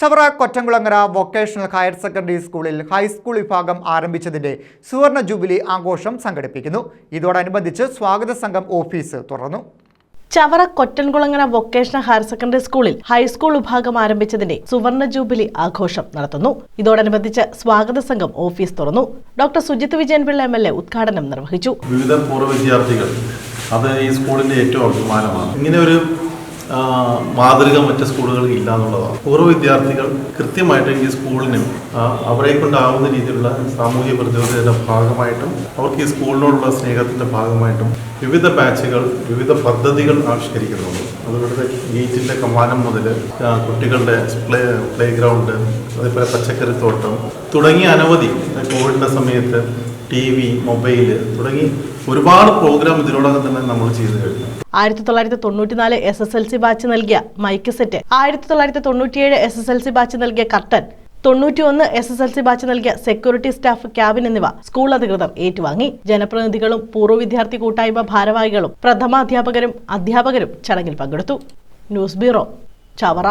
Chavara Kottamkulangara vocational higher secondary സ്കൂളിൽ high school വിഭാഗം ആരംഭിച്ചതിന്റെ സുവർണ ജൂബിലി ആഘോഷം സംഘടിപ്പിക്കുന്നു. ഇതോടനുബന്ധിച്ച് സ്വാഗത സംഘം ഓഫീസ് തുറന്നു. Chavara Kottankulangara vocational higher secondary സ്കൂളിൽ ഹൈസ്കൂൾ വിഭാഗം ആരംഭിച്ചതിന്റെ സുവർണ ജൂബിലി ആഘോഷം നടത്തുന്നു. ഇതോടനുബന്ധിച്ച് സ്വാഗത സംഘം ഓഫീസ് തുറന്നു. ഡോക്ടർ സുജിത് വിജയൻപിള്ള MLA ഉദ്ഘാടനം നിർവഹിച്ചു. വിവിധ പൂർവ്വ വിദ്യാർത്ഥികൾ അത് ഈ സ്കൂളിന്റെ ഏറ്റവും അഭിമാനമാണ്. ഇങ്ങനെ ഒരു മാതൃക മറ്റ് സ്കൂളുകളിൽ ഇല്ല എന്നുള്ളതാണ്. പൂർവ്വ വിദ്യാർത്ഥികൾ കൃത്യമായിട്ട് ഈ സ്കൂളിനും അവരെ കൊണ്ടാവുന്ന രീതിയിലുള്ള സാമൂഹ്യ പ്രതിബദ്ധതയുടെ ഭാഗമായിട്ടും അവർക്ക് ഈ സ്കൂളിനോടുള്ള സ്നേഹത്തിൻ്റെ ഭാഗമായിട്ടും വിവിധ ബാച്ചുകൾ വിവിധ പദ്ധതികൾ ആവിഷ്കരിക്കുന്നുണ്ട്. അതുപോലെ ഗേറ്റിൻ്റെ കമാനം മുതൽ കുട്ടികളുടെ പ്ലേ ഗ്രൗണ്ട്, അതേപോലെ പച്ചക്കറിത്തോട്ടം തുടങ്ങിയ അനവധി കോവിഡിൻ്റെ സമയത്ത് TV, മൊബൈൽ തുടങ്ങി ഒരുപാട് പ്രോഗ്രാം ഇതിനോടകം തന്നെ നമ്മൾ ചെയ്തു കഴിഞ്ഞു. 1994 SSLC ബാച്ച് നൽകിയ മൈക്ക് സെറ്റ്, 1997 SSLC ബാച്ച് നൽകിയ കർട്ടൻ, 91 SSLC ബാച്ച് നൽകിയ സെക്യൂരിറ്റി സ്റ്റാഫ് ക്യാബിൻ എന്നിവ സ്കൂൾ അധികൃതർ ഏറ്റുവാങ്ങി. ജനപ്രതിനിധികളും പൂർവ്വ വിദ്യാർത്ഥി കൂട്ടായ്മ ഭാരവാഹികളും പ്രഥമാധ്യാപകരും അധ്യാപകരും ചടങ്ങിൽ പങ്കെടുത്തു. News bureau, Chavara.